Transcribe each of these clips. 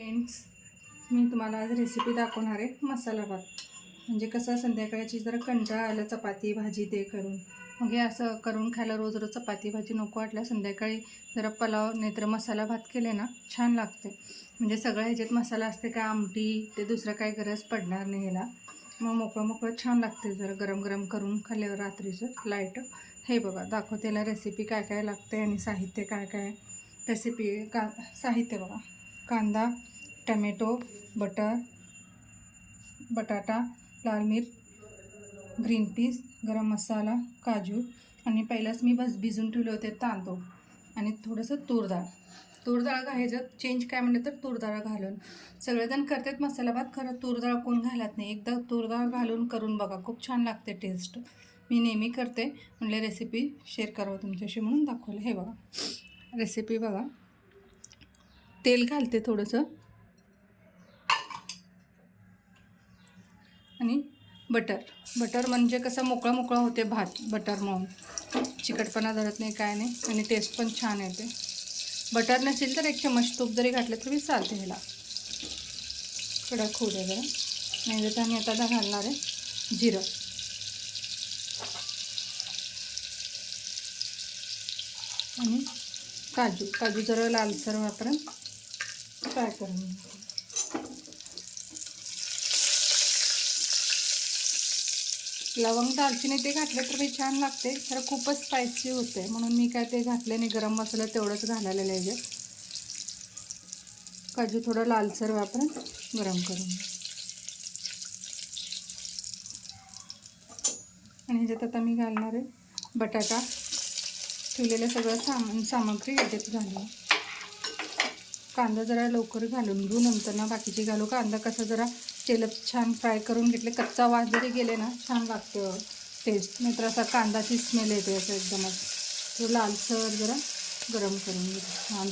Friends, मी तुम्हाला आज recipe दाखवणार आहे मसाला भात. म्हणजे कसं संध्याकाळची जरा कंटाळा आला चपाती भाजी ते करून, मग हे असं करून खायला रोज रोज चपाती भाजी नको वाटल्या संध्याकाळी जरा पुलाव नाहीतर मसाला भात केले ना छान लागते. म्हणजे सगळ्या ह्याच्यात मसाला असते, काय आमटी ते दुसरं काही गरज पडणार नाही ह्याला. मग मोकळं मोकळं छान लागते जरा गरम गरम करून खाल्ल्यावर रात्रीचं लाईट. हे बघा दाखवते याला रेसिपी काय काय लागते आणि साहित्य काय काय. रेसिपी साहित्य बघा: कांदा, टमॅटो, बटर, बटाटा, लाल मिर्च, ग्रीन पीस, गरम मसाला, काजू आणि पहिलाच मी भिजून ठेवले होते तांदूळ आणि थोडंसं तूर डाळ. तूर डाळ घालायचं, चेंज काय म्हणलं तर तूर डाळ घालून. सगळेजण करतात मसाला भात, खरं तूर डाळ कोण घालत नाही. एकदा तूर डाळ घालून करून बघा, खूप छान लागते टेस्ट. मी नेहमी करते, म्हणले रेसिपी शेअर करावं तुमच्याशी म्हणून दाखवलं. हे बघा रेसिपी बघा. तेल घालते थोडंसं आणि बटर म्हणजे कसं मोकळा मोकळा होते भात बटर मळून, चिकटपणा धरत नाही काय नाही आणि टेस्ट पण छान येते. बटर नसेल तर 1 चमच तूप जरी घातलं तरी चालते. ह्याला कडक होऊ दे जरा. नाही तर आम्ही आता घालणार आहे जिरं आणि काजू जरा लालसर वापरून फ्राय करून. लवंग दालचिनी ते घातलं तर मी छान लागते, खरं खूपच स्पायसी होते म्हणून मी काय ते घातले नाही. गरम मसाला तेवढंच घालायला पाहिजे. काजू थोडं लालसर वापरून गरम करून आणि ह्याच्यात आता मी घालणार आहे बटाटा. ठेवलेलं सगळं सामग्री ह्याच्यात घालू. कांदा जरा लवकर घालून घेऊ, नंतर ना बाकीचे घालू. कांदा कसा जरा तेलात छान फ्राय करून घेतले, कच्चा वास जरी गेले ना छान लागते टेस्ट. नाहीतर असा कांदाची स्मेल येते असं एकदमच. तो लालसर जरा गरम करून घेतो छान.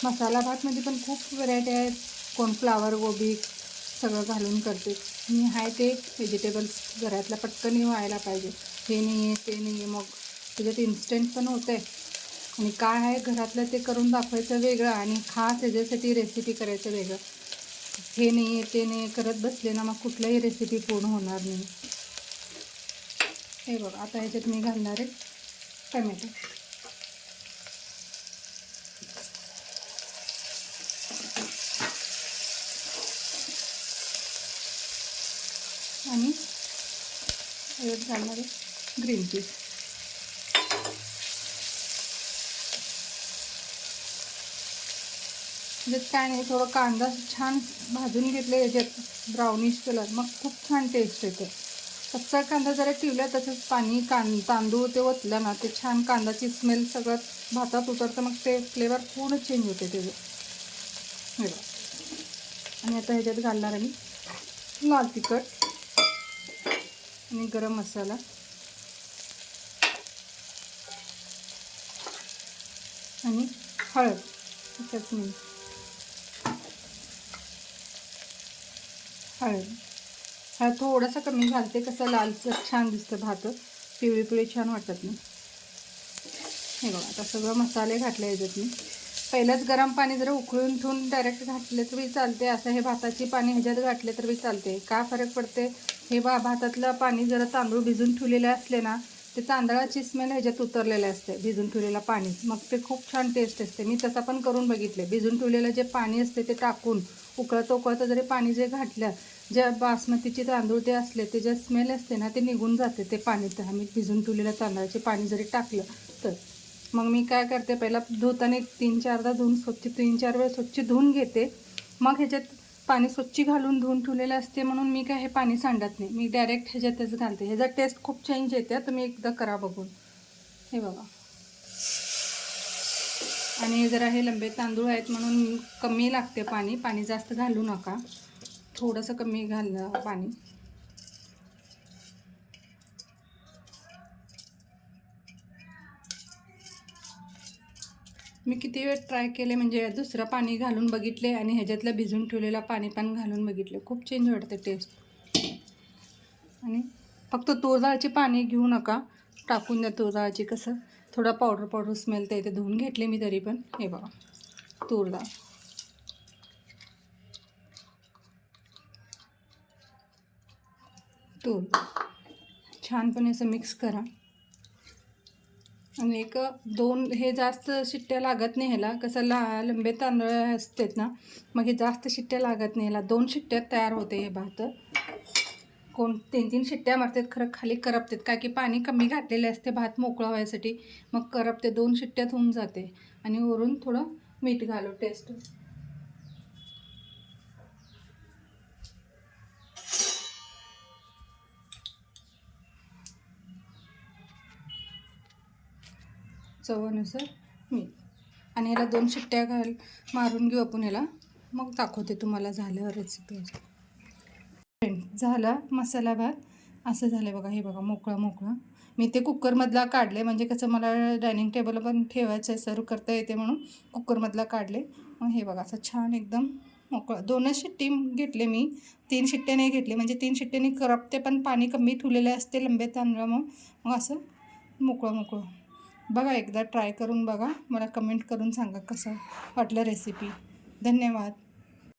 मसाला भातमध्ये पण खूप व्हरायटी आहेत. कोण फ्लावर गोबी सगळं घालून करते. मी आहे ते व्हेजिटेबल्स घरातला पटकन व्हायला पाहिजे. हे नाही आहे ते नाही आहे, मग त्याच्यात इन्स्टंट पण होते आणि काय आहे घरातलं ते करून दाखवायचं वेगळं आणि खास ह्याच्यासाठी रेसिपी करायचं वेगळं. हे नाही आहे ते नाही करत बसले ना मग कुठल्याही रेसिपी पूर्ण होणार नाही. हे बघा आता ह्याच्यात मी घालणार आहे टमॅटो आणि ह्याच्यात घालणार आहे ग्रीन पीस. म्हणजे काय नाही, थोडं कांदा छान भाजून घेतले याच्यात ब्राउनिश कलर, मग खूप छान टेस्ट येते. कच्चा कांदा जरा ठेवला तसंच पाणी तांदूळ ते ओतलं ना ते छान कांद्याची स्मेल सगळं भातात उतरतं, मग ते फ्लेवर पूर्ण चेंज होते त्याचं. हे बघा. आणि आता ह्याच्यात घालणार आहे मी लाल तिखट आणि गरम मसाला आणि हळद, चटणी, हळद थोडासा कमी घालते, कसं लालसर छान दिसतं भात, पिवळी छान वाटत नाही. हे बघा आता सगळं मसाले घातले ह्याच्यात मी. पहिलंच गरम पाणी जरा उकळून ठेवून डायरेक्ट घातले तरी चालते, असं हे भाताची पाणी ह्याच्यात घातले तरी चालते. काय फरक पडते, हे भातातलं पाणी जरा तांदूळ भिजून ठेवलेले असले ना ते तांदळाची स्मेल ह्याच्यात उतरलेले असते भिजून ठेवलेलं पाणी, मग ते खूप छान टेस्ट असते. मी तसं पण करून बघितले. भिजून ठेवलेलं जे पाणी असते ते टाकून उकळतं जरी पाणी जे घातलं, ज्या बासमतीचे तांदूळ ते असले ते जे स्मेल असते ना ते निघून जाते ते पाणी. तर आम्ही भिजून ठेवलेलं तांदळाचे पाणी जरी टाकलं तर. मग मी काय करते, पहिला धुताना 3-4दा धुवून स्वच्छ 3-4 वेळा स्वच्छ धुवून घेते. मग ह्याच्यात पाणी स्वच्छ घालून धुवून ठेवलेलं असते म्हणून मी काय हे पाणी सांडत नाही, मी डायरेक्ट ह्याच्यातच घालते. ह्याचा टेस्ट खूप चेंज येते. तुम्ही एकदा करा बघून. हे बघा. आणि जरा हे लंबे तांदूळ आहेत म्हणून कमी लागते पाणी जास्त घालू नका, थोडंसं कमी घालणं पाणी. मी किती वेळ ट्राय केले, म्हणजे दुसरं पाणी घालून बघितले आणि ह्याच्यातलं भिजून ठेवलेलं पाणी पण घालून बघितले. खूप चेंज वाटते टेस्ट. आणि फक्त तूर डाळची पाणी घेऊ नका, टाकून द्या तूर डाळची. कसं थोडा पावडर स्मेल ते धुवून घेतले मी तरी पण. हे बघा तूर डाळ. तूर छानपणे असं मिक्स करा. आणि 1-2 हे जास्त शिट्ट्या लागत नाही ह्याला, कसं लंबे तांदूळ असतात ना, मग हे जास्त शिट्ट्या लागत नाही. ह्याला 2 शिट्ट्यात तयार होते हे भात. कोण 3-3 शिट्ट्या मारतात, खरं खाली करपतात, काय की पाणी कमी घातलेले असते भात मोकळा व्हायसाठी, मग करपते. 2 शिट्ट्यात होऊन जाते. आणि वरून थोडं मीठ घालू टेस्ट. चवीनुसार मीठ. आणि ह्याला 2 शिट्ट्या मारून घेऊ आपण ह्याला, मग दाखवते तुम्हाला झाल्यावर रेसिपी. झाला मसाला भात असं झालं बघा. हे बघा मोकळा मोकळा. मी ते कुकरमधला काढले, म्हणजे कसं मला डायनिंग टेबल पण ठेवायचं आहे, सर्व करता येते म्हणून कुकरमधला काढले. मग हे बघा असं छान एकदम मोकळं. 2च शिट्टी घेतले मी, 3 शिट्ट्या नाही घेतले, म्हणजे 3 शिट्ट्यांनी करपते, पण पाणी कमी ठेवलेले असते लंबे तांदळामुळं. मग असं मोकळं मोकळं. बघा एकदा ट्राय करून बघा, मला कमेंट करून सांगा कसं वाटलं रेसिपी. धन्यवाद.